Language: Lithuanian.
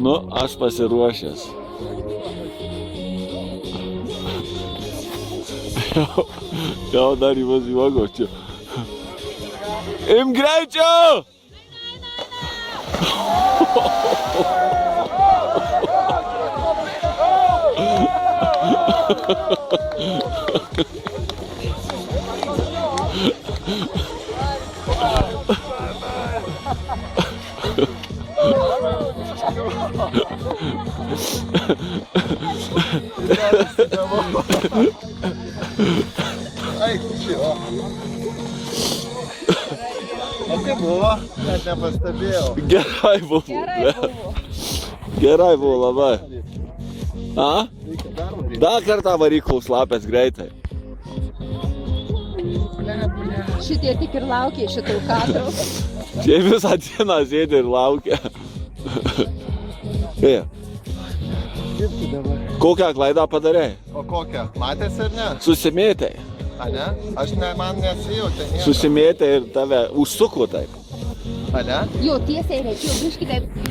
Nu, aš pasiruošęs. Jau dar įvas juogočiu. Im greičiau! Eik, šio. O kaip buvo? Net nepastebėjau. Gerai buvo. Gerai buvo labai. A? Dar kartą varyk klauslapės greitai. Šitie tik ir laukia šitų kadrų. Čia visą dieną sėdi ir laukia. Kaip tu dabar? Kokią klaidą padarei? O kokią? Matėsi ar ne? Susimėtai. A ne? Aš ne, man nesijautė nieko. Susimėtai ir tave užsuko taip. A ne? Jo, tiesiai reikėjo biškį taip